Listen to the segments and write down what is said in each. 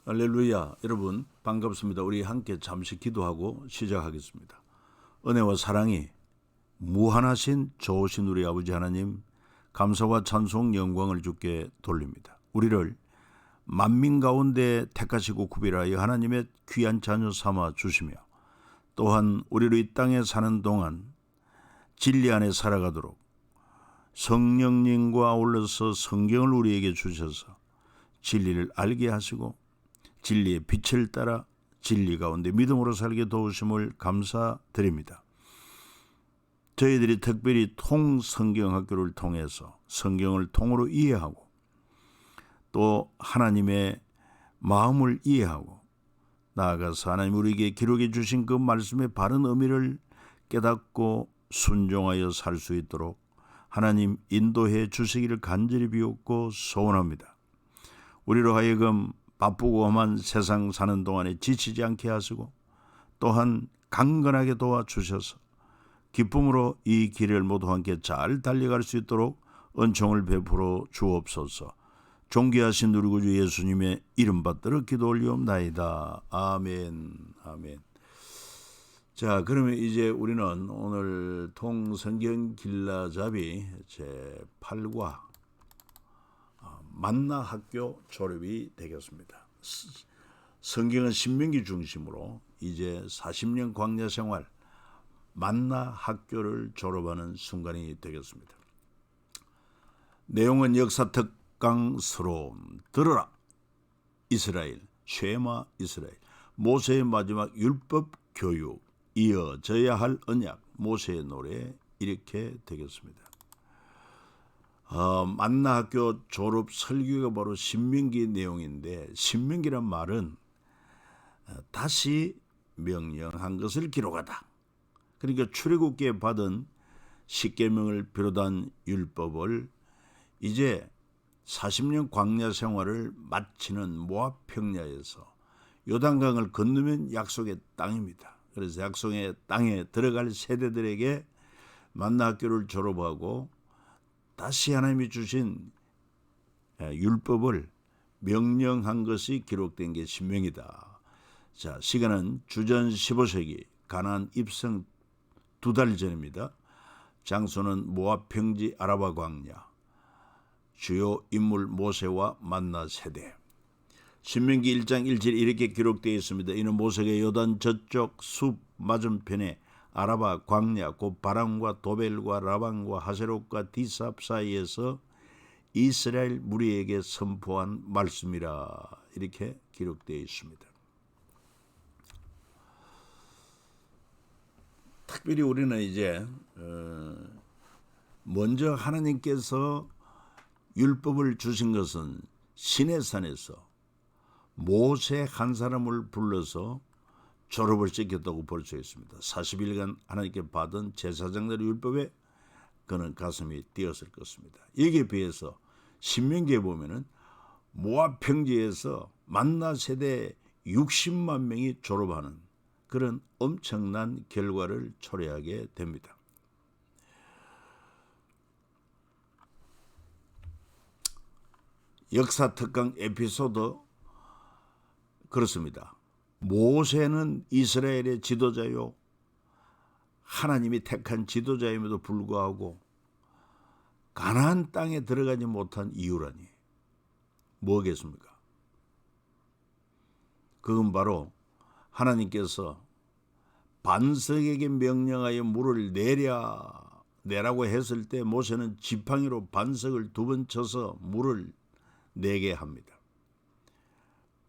할렐루야. 여러분 반갑습니다. 우리 함께 잠시 기도하고 시작하겠습니다. 은혜와 사랑이 무한하신 좋으신 우리 아버지 하나님, 감사와 찬송 영광을 주께 돌립니다. 우리를 만민 가운데 택하시고 구별하여 하나님의 귀한 자녀 삼아 주시며, 또한 우리를 이 땅에 사는 동안 진리 안에 살아가도록 성령님과 어울러서 성경을 우리에게 주셔서 진리를 알게 하시고 진리의 빛을 따라 진리 가운데 믿음으로 살게 도우심을 감사드립니다. 저희들이 특별히 통성경학교를 통해서 성경을 통으로 이해하고 또 하나님의 마음을 이해하고 나아가서 하나님 우리에게 기록해 주신 그 말씀의 바른 의미를 깨닫고 순종하여 살 수 있도록 하나님 인도해 주시기를 간절히 비옵고 소원합니다. 우리로 하여금 바쁘고 험한 세상 사는 동안에 지치지 않게 하시고 또한 강건하게 도와주셔서 기쁨으로 이 길을 모두 함께 잘 달려갈 수 있도록 은총을 베풀어 주옵소서. 존귀하신 우리 구주 예수님의 이름 받들어 기도 올리옵나이다. 아멘. 아멘. 자, 그러면 이제 우리는 오늘 통성경 길라잡이 제8과 만나 학교 졸업이 되겠습니다. 성경은 신명기 중심으로 이제 40년 광야 생활 만나 학교를 졸업하는 순간이 되겠습니다. 내용은 역사 특강스러운 들어라 이스라엘, 쉐마 이스라엘, 모세의 마지막 율법 교육, 이어져야 할 언약, 모세의 노래, 이렇게 되겠습니다. 만나 학교 졸업 설교가 바로 신명기 내용인데, 신명기란 말은 다시 명령한 것을 기록하다. 그러니까 출애굽기에 받은 십계명을 비롯한 율법을 이제 40년 광야 생활을 마치는 모압 평야에서 요단강을 건너면 약속의 땅입니다. 그래서 약속의 땅에 들어갈 세대들에게 만나 학교를 졸업하고 다시 하나님이 주신 율법을 명령한 것이 기록된 게 신명이다. 자, 시간은 주전 15세기 가나안 입성 2달 전입니다. 장소는 모압 평지 아라바 광야. 주요 인물 모세와 만나 세대. 신명기 1장 1절 이렇게 기록되어 있습니다. 이는 모세가 요단 저쪽 숲 맞은편에 아라바 광야 곧 바람과 도벨과 라반과 하세롯과 디삽 사이에서 이스라엘 무리에게 선포한 말씀이라, 이렇게 기록되어 있습니다. 특별히 우리는 이제 먼저 하나님께서 율법을 주신 것은 시내산에서 모세 한 사람을 불러서 졸업을 시켰다고 볼 수 있습니다. 40일간 하나님께 받은 제사장들의 율법에 그는 가슴이 뛰었을 것입니다. 여기에 비해서 신명기에 보면은 모압 평지에서 만나 세대 60만 명이 졸업하는 그런 엄청난 결과를 초래하게 됩니다. 역사 특강 에피소드 그렇습니다. 모세는 이스라엘의 지도자요, 하나님이 택한 지도자임에도 불구하고 가나안 땅에 들어가지 못한 이유라니 뭐겠습니까? 그건 바로 하나님께서 반석에게 명령하여 물을 내라고 했을 때 모세는 지팡이로 반석을 2번 쳐서 물을 내게 합니다.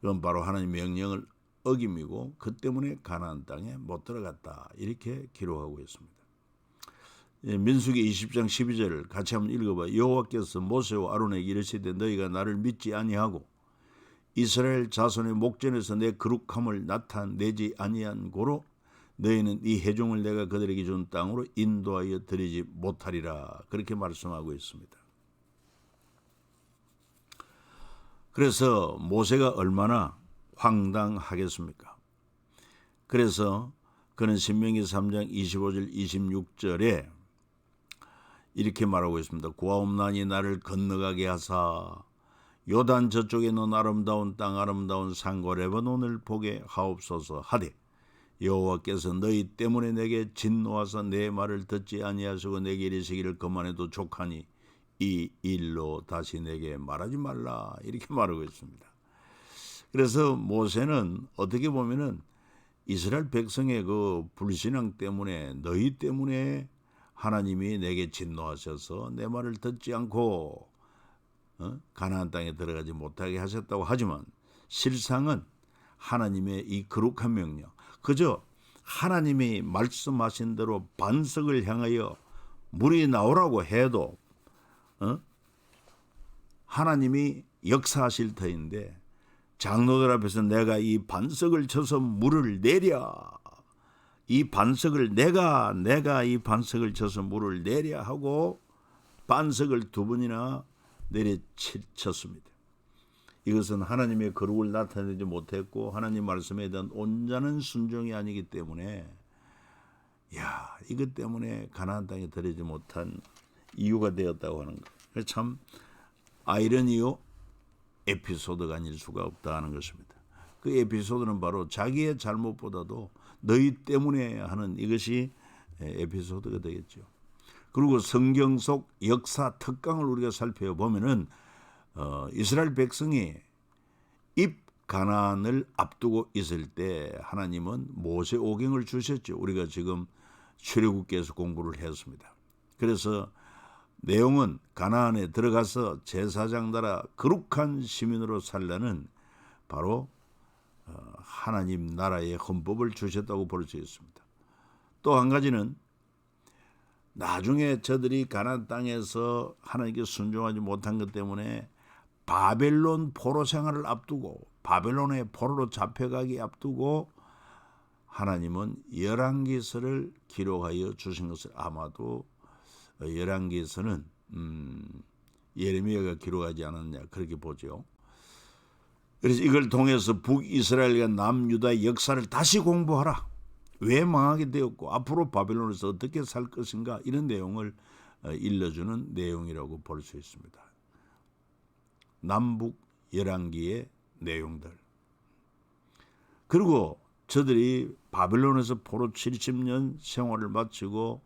그건 바로 하나님 명령을 어김이고 그 때문에 가나안 땅에 못 들어갔다, 이렇게 기록하고 있습니다. 민수기 20장 12절을 같이 한번 읽어봐. 여호와께서 모세와 아론에게 이르시되 너희가 나를 믿지 아니하고 이스라엘 자손의 목전에서 내 거룩함을 나타내지 아니한 고로 너희는 이 회중을 내가 그들에게 준 땅으로 인도하여 드리지 못하리라, 그렇게 말씀하고 있습니다. 그래서 모세가 얼마나 황당하겠습니까? 그래서 그는 신명기 3장 25절 26절에 이렇게 말하고 있습니다. 구하옵나니 나를 건너가게 하사 요단 저쪽에 있는 아름다운 땅 아름다운 산과 레바논을 보게 하옵소서 하되 여호와께서 너희 때문에 내게 진노하사 내 말을 듣지 아니하시고 내게 이르시기를 그만해도 족하니 이 일로 다시 내게 말하지 말라 이렇게 말하고 있습니다. 그래서 모세는 어떻게 보면은 이스라엘 백성의 그 불신앙 때문에 너희 때문에 하나님이 내게 진노하셔서 내 말을 듣지 않고 가나안 땅에 들어가지 못하게 하셨다고 하지만 실상은 하나님의 이 거룩한 명령, 그저 하나님이 말씀하신 대로 반석을 향하여 물이 나오라고 해도 하나님이 역사하실 터인데 장로들 앞에서 내가 이 반석을 쳐서 물을 내랴, 이 반석을 내가 이 반석을 쳐서 물을 내랴 하고 반석을 두 번이나 내려쳤습니다. 이것은 하나님의 거룩을 나타내지 못했고 하나님 말씀에 대한 온전한 순종이 아니기 때문에 이것 때문에 가나안 땅에 들어오지 못한 이유가 되었다고 하는 것. 참 아이러니요 에피소드가 아닐 수가 없다 하는 것입니다. 그 에피소드는 바로 자기의 잘못보다도 너희 때문에 하는 이것이 에피소드가 되겠죠. 그리고 성경 속 역사 특강을 우리가 살펴보면은 이스라엘 백성이 입가나안을 앞두고 있을 때 하나님은 모세 오경을 주셨죠. 우리가 지금 출애굽기에서 공부를 했습니다. 그래서 내용은 가나안에 들어가서 제사장 나라 거룩한 시민으로 살라는 바로 하나님 나라의 헌법을 주셨다고 볼 수 있습니다. 또 한 가지는 나중에 저들이 가나안 땅에서 하나님께 순종하지 못한 것 때문에 바벨론 포로 생활을 앞두고 바벨론의 포로로 잡혀가기 앞두고 하나님은 열왕기서를 기록하여 주신 것을 아마도 열왕기서는 예레미야가 기록하지 않았냐 그렇게 보죠. 그래서 이걸 통해서 북이스라엘과 남유다의 역사를 다시 공부하라. 왜 망하게 되었고 앞으로 바벨론에서 어떻게 살 것인가 이런 내용을 일러주는 내용이라고 볼 수 있습니다. 남북 열왕기의 내용들. 그리고 저들이 바벨론에서 포로 70년 생활을 마치고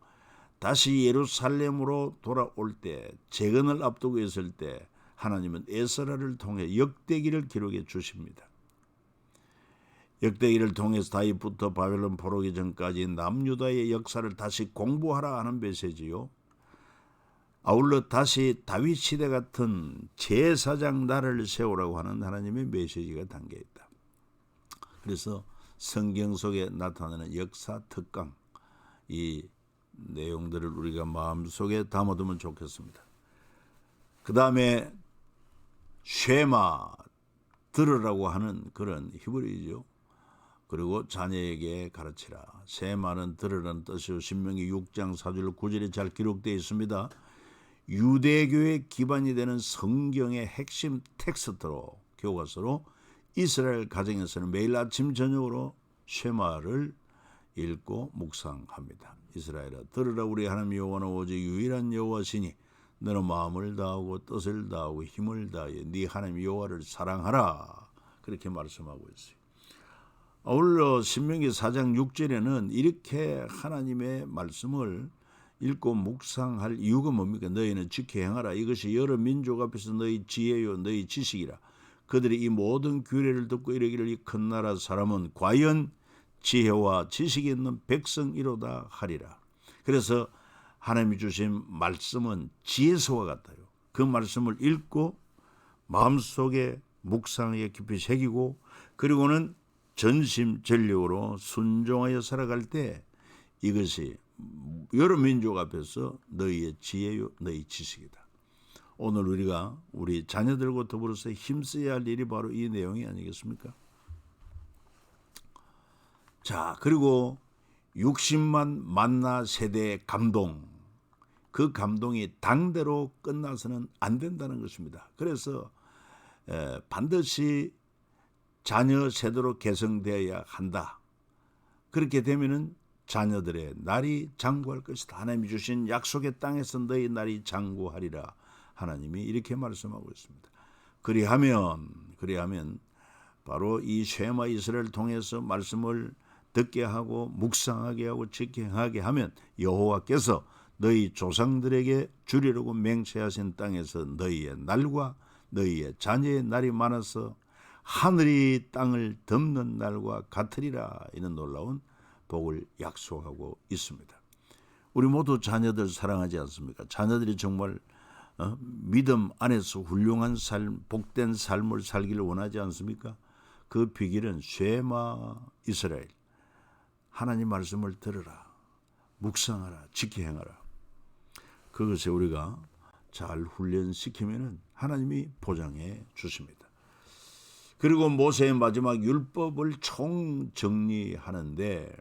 다시 예루살렘으로 돌아올 때 재건을 앞두고 있을 때 하나님은 에스라를 통해 역대기를 기록해 주십니다. 역대기를 통해서 다윗부터 바벨론 포로기 전까지 남유다의 역사를 다시 공부하라 하는 메시지요. 아울러 다시 다윗 시대 같은 제사장 나라를 세우라고 하는 하나님의 메시지가 담겨 있다. 그래서 성경 속에 나타나는 역사 특강, 이 내용들을 우리가 마음속에 담아두면 좋겠습니다. 그 다음에 쉐마, 들으라고 하는 그런 히브리어죠. 그리고 자녀에게 가르치라. 쉐마는 들으라는 뜻이요 신명기 6장 4절 9절에 잘 기록되어 있습니다. 유대교의 기반이 되는 성경의 핵심 텍스트로 교과서로 이스라엘 가정에서는 매일 아침 저녁으로 쉐마를 읽고 묵상합니다. 이스라엘아 들으라 우리 하나님 여호와는 오직 유일한 여호와시니 너는 마음을 다하고 뜻을 다하고 힘을 다하여 네 하나님 여호와를 사랑하라. 그렇게 말씀하고 있어요. 아울러 신명기 4장 6절에는 이렇게 하나님의 말씀을 읽고 묵상할 이유가 뭡니까? 너희는 지켜 행하라. 이것이 여러 민족 앞에서 너희 지혜요 너희 지식이라. 그들이 이 모든 규례를 듣고 이르기를 이 큰 나라 사람은 과연 지혜와 지식이 있는 백성이로다 하리라. 그래서 하나님이 주신 말씀은 지혜서와 같아요. 그 말씀을 읽고 마음속에 묵상에 깊이 새기고 그리고는 전심전력으로 순종하여 살아갈 때 이것이 여러 민족 앞에서 너희의 지혜요 너희 지식이다. 오늘 우리가 우리 자녀들과 더불어서 힘써야 할 일이 바로 이 내용이 아니겠습니까? 자, 그리고 60만 만나 세대의 감동, 그 감동이 당대로 끝나서는 안 된다는 것입니다. 그래서 반드시 자녀 세대로 개성되어야 한다. 그렇게 되면은 자녀들의 날이 장구할 것이다. 하나님이 주신 약속의 땅에서 너희 날이 장구하리라. 하나님이 이렇게 말씀하고 있습니다. 그리하면 바로 이 쉐마 이스라엘을 통해서 말씀을 듣게 하고 묵상하게 하고 직행하게 하면 여호와께서 너희 조상들에게 주리라고 맹세하신 땅에서 너희의 날과 너희의 자녀의 날이 많아서 하늘이 땅을 덮는 날과 같으리라. 이는 놀라운 복을 약속하고 있습니다. 우리 모두 자녀들 사랑하지 않습니까? 자녀들이 정말 믿음 안에서 훌륭한 삶, 복된 삶을 살기를 원하지 않습니까? 그 비결은 쉐마 이스라엘, 하나님 말씀을 들으라, 묵상하라, 지키 행하라. 그것에 우리가 잘 훈련시키면 하나님이 보장해 주십니다. 그리고 모세의 마지막 율법을 총정리하는데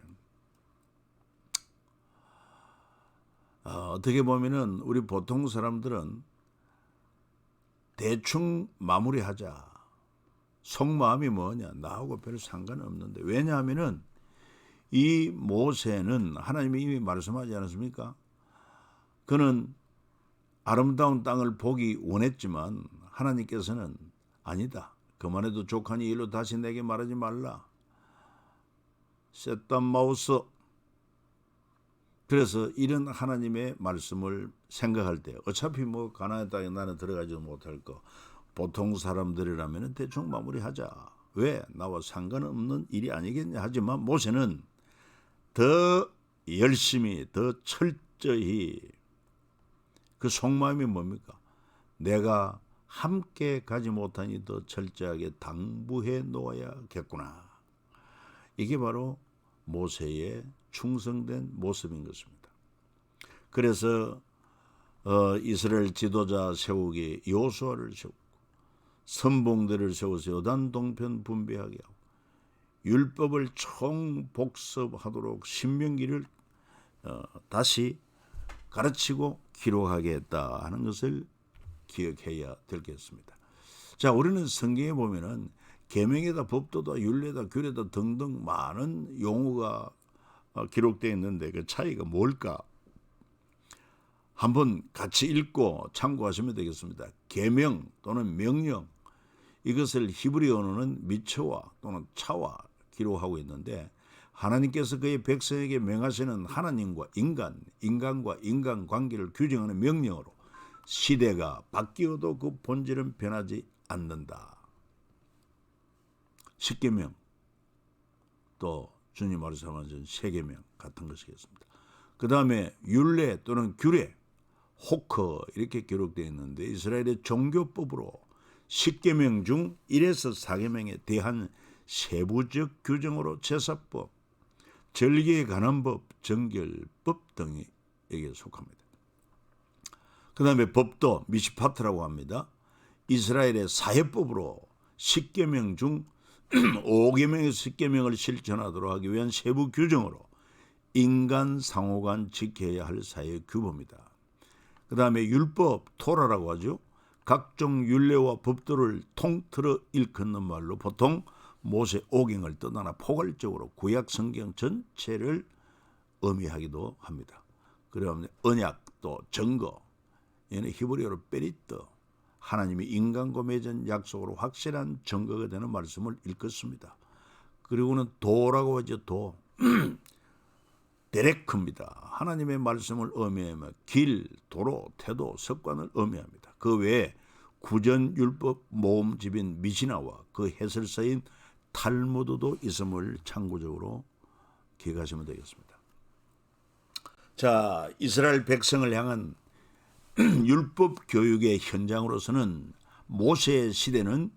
어떻게 보면은 우리 보통 사람들은 대충 마무리하자. 속마음이 뭐냐? 나하고 별 상관없는데. 왜냐하면은 이 모세는 하나님이 이미 말씀하지 않았습니까? 그는 아름다운 땅을 보기 원했지만 하나님께서는 아니다. 그만해도 족하니 일로 다시 내게 말하지 말라. 셋단 마우스. 그래서 이런 하나님의 말씀을 생각할 때 어차피 뭐 가나안 땅에 나는 들어가지도 못할 거 보통 사람들이라면 대충 마무리하자. 왜? 나와 상관없는 일이 아니겠냐. 하지만 모세는 더 열심히 더 철저히 그 속마음이 뭡니까? 내가 함께 가지 못하니 더 철저하게 당부해 놓아야겠구나. 이게 바로 모세의 충성된 모습인 것입니다. 그래서 이스라엘 지도자 세우기 여호수아를 세우고 선봉들을 세워서 요단 동편 분배하게 하고 율법을 총복습하도록 신명기를 다시 가르치고 기록하게 했다 하는 것을 기억해야 되겠습니다. 자, 우리는 성경에 보면은 계명에다 법도다 율례다 규례다 등등 많은 용어가 기록되어 있는데 그 차이가 뭘까? 한번 같이 읽고 참고하시면 되겠습니다. 계명 또는 명령, 이것을 히브리 언어는 미처와 또는 차와 기록하고 있는데 하나님께서 그의 백성에게 명하시는 하나님과 인간과 인간 관계를 규정하는 명령으로 시대가 바뀌어도 그 본질은 변하지 않는다. 십계명, 또 주님 말씀하신 세계명 같은 것이겠습니다. 그 다음에 율례 또는 규례, 호커 이렇게 기록되어 있는데 이스라엘의 종교법으로 10계명 중 1에서 4계명에 대한 세부적 규정으로 제사법, 절기에 관한 법, 정결법 등에게 속합니다. 그 다음에 법도 미시파트라고 합니다. 이스라엘의 사회법으로 10계명 중 5계명에서 10계명을 실천하도록 하기 위한 세부 규정으로 인간 상호간 지켜야 할 사회 규범이다. 그 다음에 율법, 토라라고 하죠. 각종 율례와 법도를 통틀어 일컫는 말로 보통 모세 오경을 떠나나 포괄적으로 구약 성경 전체를 의미하기도 합니다. 그러면 언약 또 증거, 얘는 히브리어로 베리트, 하나님이 인간과 맺은 약속으로 확실한 증거가 되는 말씀을 일컫습니다. 그리고는 도라고 하죠. 도. 데레크입니다. 하나님의 말씀을 의미하며 길, 도로, 태도, 습관을 의미합니다. 그 외에 구전율법 모음집인 미시나와 그 해설서인 탈무드도 있음을 참고적으로 기억하시면 되겠습니다. 자, 이스라엘 백성을 향한 율법 교육의 현장으로서는 모세의 시대는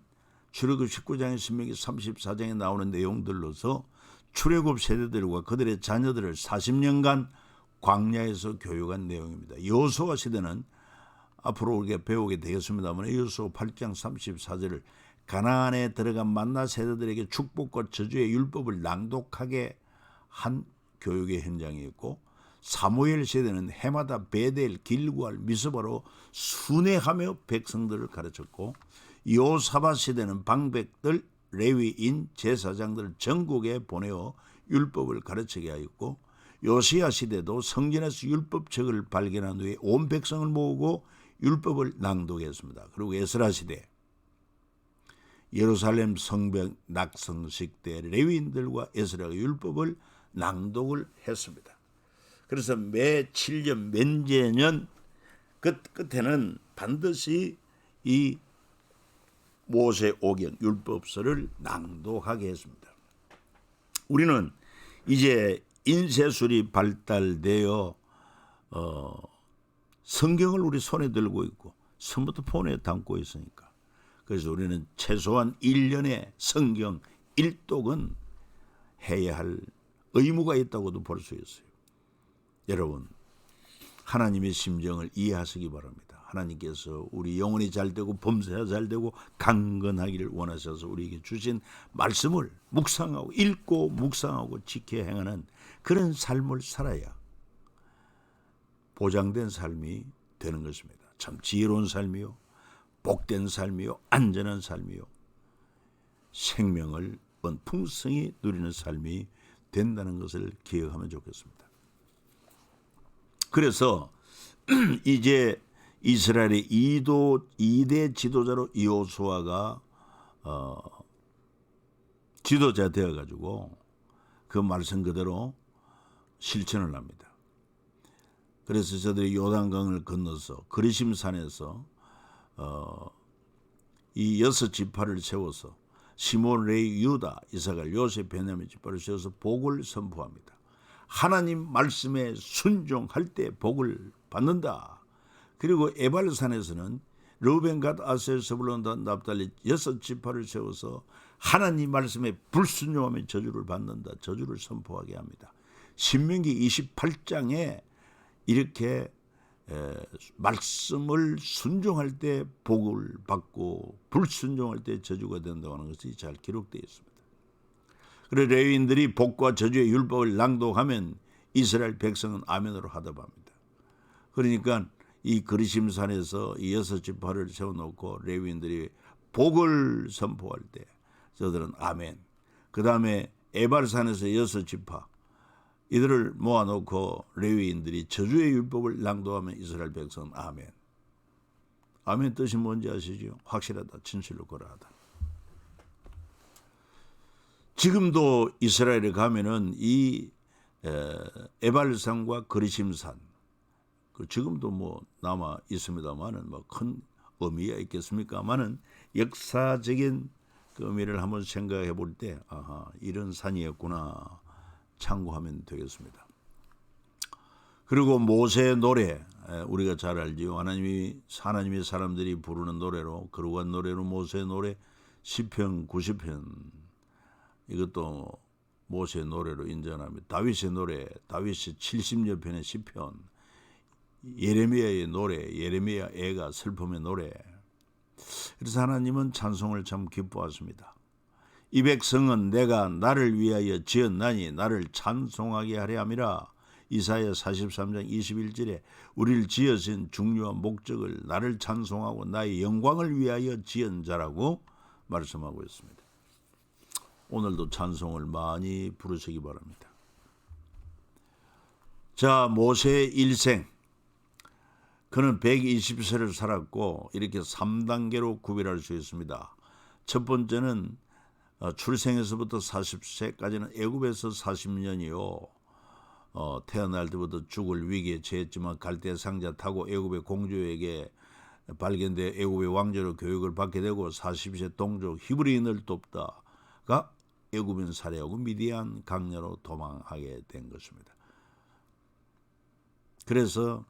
출애굽 19장에 신명기 34장에 나오는 내용들로서 출애굽 세대들과 그들의 자녀들을 40년간 광야에서 교육한 내용입니다. 여호수아 시대는 앞으로 우리가 배우게 되겠습니다만 여호수아 8장 34절을 가나안에 들어간 만나 세대들에게 축복과 저주의 율법을 낭독하게 한 교육의 현장이었고 사무엘 시대는 해마다 베델, 길구알, 미스바로 순회하며 백성들을 가르쳤고 요사밧 시대는 방백들, 레위인, 제사장들을 전국에 보내어 율법을 가르치게 하였고 요시야 시대도 성전에서 율법책을 발견한 후에 온 백성을 모으고 율법을 낭독했습니다. 그리고 에스라 시대, 예루살렘 성벽 낙성식 때 레위인들과 에스라가 율법을 낭독을 했습니다. 그래서 매 7년 면제년 끝에는 반드시 이 모세오경 율법서를 낭독하게 했습니다. 우리는 이제 인쇄술이 발달되어 성경을 우리 손에 들고 있고 스마트폰에 담고 있으니까, 그래서 우리는 최소한 1년에 성경 1독은 해야 할 의무가 있다고도 볼 수 있어요. 여러분, 하나님의 심정을 이해하시기 바랍니다. 하나님께서 우리 영혼이 잘되고 범사가 잘되고 강건하기를 원하셔서 우리에게 주신 말씀을 묵상하고 읽고 묵상하고 지켜 행하는 그런 삶을 살아야 보장된 삶이 되는 것입니다. 참 지혜로운 삶이요, 복된 삶이요, 안전한 삶이요, 생명을 풍성히 누리는 삶이 된다는 것을 기억하면 좋겠습니다. 그래서 이제 이스라엘의 2대 지도자로 여호수아가 지도자 되어가지고 그 말씀 그대로 실천을 합니다. 그래서 저들이 요단강을 건너서 그리심산에서 이 6지파를 세워서 시몬, 레위, 유다, 이사갈, 요셉, 베냐민 지파를 세워서 복을 선포합니다. 하나님 말씀에 순종할 때 복을 받는다. 그리고 에발산에서는 르우벤, 갓, 아셀, 스불론, 단, 납달리 6지파를 세워서 하나님 말씀에 불순종하면 저주를 받는다. 저주를 선포하게 합니다. 신명기 28장에 이렇게 말씀을 순종할 때 복을 받고 불순종할 때 저주가 된다고 하는 것이 잘 기록되어 있습니다. 그래서 레위인들이 복과 저주의 율법을 낭독하면 이스라엘 백성은 아멘으로 하답합니다. 그러니까 이 그리심산에서 이 6지파를 세워놓고 레위인들이 복을 선포할 때 저들은 아멘. 그 다음에 에발산에서 6지파 이들을 모아놓고 레위인들이 저주의 율법을 낭독하면 이스라엘 백성은 아멘. 아멘 뜻이 뭔지 아시죠? 확실하다, 진실로 거라하다. 지금도 이스라엘에 가면은 이 에발산과 그리심산, 지금도 뭐 남아 있습니다만은 뭐 큰 의미가 있겠습니까만은 역사적인 그 의미를 한번 생각해 볼 때, 아하, 이런 산이었구나 참고하면 되겠습니다. 그리고 모세의 노래, 우리가 잘 알지요. 하나님의 사람들이 부르는 노래로, 거룩한 노래로 모세의 노래, 시편 90편, 이것도 모세의 노래로 인정합니다. 다윗의 노래, 다윗이 70여 편의 시편, 예레미야의 노래, 예레미야 애가 슬픔의 노래. 그래서 하나님은 찬송을 참 기뻐하십니다. 이 백성은 내가 나를 위하여 지었나니 나를 찬송하게 하려 함이라. 이사야 43장 21절에 우리를 지으신 중요한 목적을 나를 찬송하고 나의 영광을 위하여 지은 자라고 말씀하고 있습니다. 오늘도 찬송을 많이 부르시기 바랍니다. 자, 모세의 일생, 그는 120세를 살았고 이렇게 3단계로 구별할 수 있습니다. 첫 번째는 출생에서부터 40세까지는 애굽에서 40년이요. 태어날 때부터 죽을 위기에 처했지만 갈대 상자 타고 애굽의 공주에게 발견돼 애굽의 왕조로 교육을 받게 되고 40세 동족 히브리인을 돕다가 애굽인 살해하고 미디안 강야로 도망하게 된 것입니다. 그래서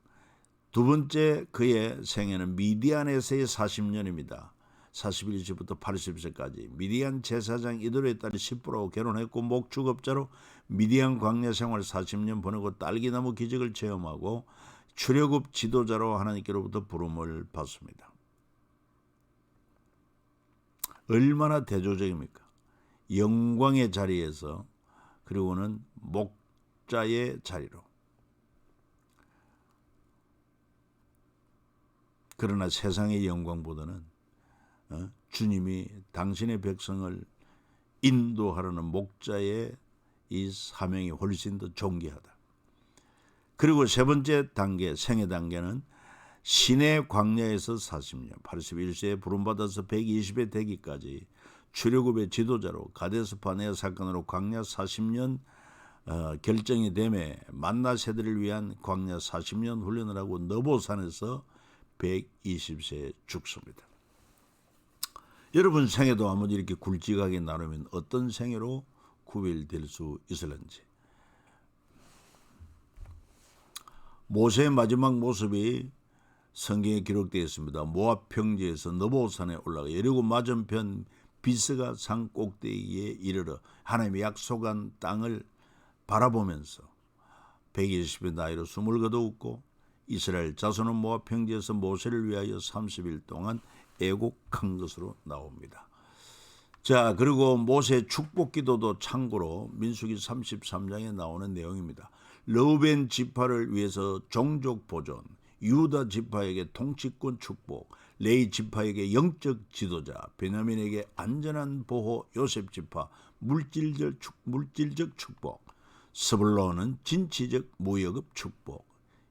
두 번째 그의 생애는 미디안에서의 40년입니다. 41세부터 80세까지 미디안 제사장 이도르의 딸 시프라와 결혼했고 목축업자로 미디안 광야 생활 40년 보내고 딸기나무 기적을 체험하고 출애굽 지도자로 하나님께로부터 부름을 받습니다. 얼마나 대조적입니까? 영광의 자리에서 그리고는 목자의 자리로. 그러나 세상의 영광보다는 주님이 당신의 백성을 인도하려는 목자의 이 사명이 훨씬 더 존귀하다. 그리고 세 번째 단계, 생애 단계는 시내 광야에서 40년, 81세에 부름받아서 120에 되기까지 출애굽의 지도자로 가데스 바네아 사건으로 광야 40년 결정이 되매 만나 세대를 위한 광야 40년 훈련을 하고 너보산에서 120세에 죽습니다. 여러분 생애도 아무리 이렇게 굵직하게 나누면 어떤 생애로 구별될 수 있을런지. 모세의 마지막 모습이 성경에 기록되어 있습니다. 모압 평지에서 너보산에 올라가 여리고 맞은편 비스가 산 꼭대기에 이르러 하나님의 약속한 땅을 바라보면서 120의 나이로 숨을 거두었고 이스라엘 자손은 모압 평지에서 모세를 위하여 30일 동안 애곡한 것으로 나옵니다. 자, 그리고 모세의 축복 기도도 참고로 민수기 33장에 나오는 내용입니다. 르우벤 지파를 위해서 종족 보존, 유다 지파에게 통치권 축복, 레위 지파에게 영적 지도자, 베냐민에게 안전한 보호, 요셉 지파 물질적 축복, 스불론은 진취적 무역업 축복,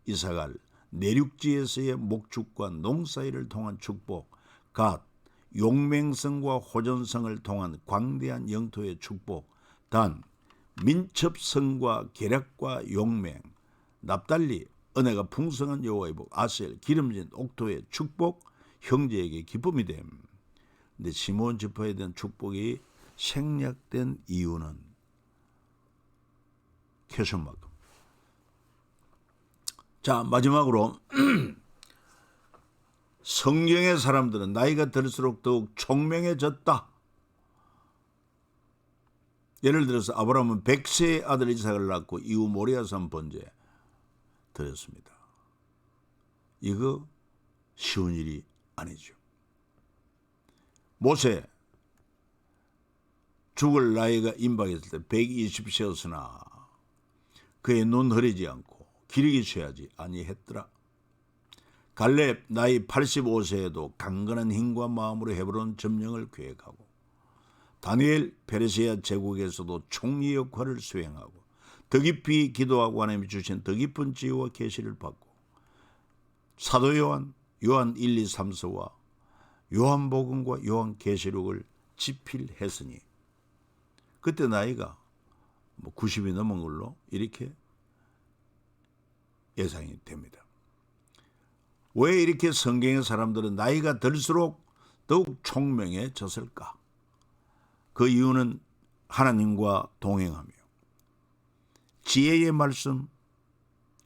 이사갈 내륙지에서의 목축과 농사일을 통한 축복, 갓 용맹성과 호전성을 통한 광대한 영토의 축복, 단 민첩성과 계략과 용맹, 납달리 은혜가 풍성한 여호와의 복, 아셀 기름진 옥토의 축복, 형제에게 기쁨이 됨. 근데 시몬 지파에 대한 축복이 생략된 이유는 퀘션마크. 자, 마지막으로 성경의 사람들은 나이가 들수록 더욱 총명해졌다. 예를 들어서 아브라함은 100세의 아들 이삭을 낳고 이후 모리아산 번제에 드렸습니다. 이거 쉬운 일이 아니죠. 모세 죽을 나이가 임박했을 때 120세였으나 그의 눈 흐리지 않고 기력이 쇠하지 아니했더라. 갈렙 나이 85세에도 강건한 힘과 마음으로 헤브론 점령을 계획하고 다니엘 페르시아 제국에서도 총리 역할을 수행하고 더 깊이 기도하고 하나님이 주신 더 깊은 지혜와 계시를 받고 사도 요한 1, 2, 3서와 요한복음과 요한계시록을 집필했으니 그때 나이가 90이 넘은 걸로 이렇게 예상이 됩니다. 왜 이렇게 성경의 사람들은 나이가 들수록 더욱 총명해졌을까? 그 이유는 하나님과 동행하며 지혜의 말씀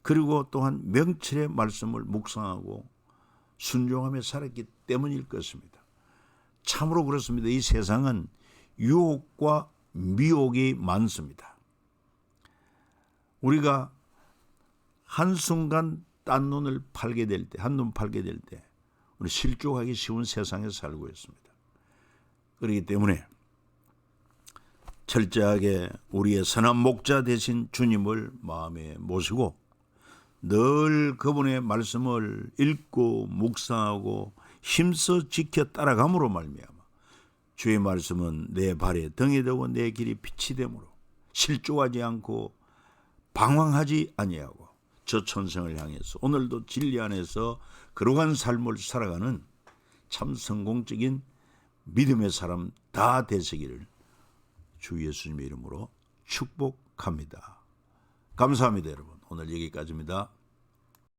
그리고 또한 명철의 말씀을 묵상하고 순종하며 살았기 때문일 것입니다. 참으로 그렇습니다. 이 세상은 유혹과 미혹이 많습니다. 우리가 한순간 딴 눈을 팔게 될 때, 한눈 팔게 될 때 우리 실족하기 쉬운 세상에 살고 있습니다. 그렇기 때문에 철저하게 우리의 선한 목자 되신 주님을 마음에 모시고 늘 그분의 말씀을 읽고 묵상하고 힘써 지켜 따라감으로 말미암아 주의 말씀은 내 발에 등이 되고 내 길이 빛이 되므로 실족하지 않고 방황하지 아니하고 저 천성을 향해서 오늘도 진리 안에서 그러한 삶을 살아가는 참 성공적인 믿음의 사람 다 되시기를 주 예수님의 이름으로 축복합니다. 감사합니다, 여러분. 오늘 여기까지입니다.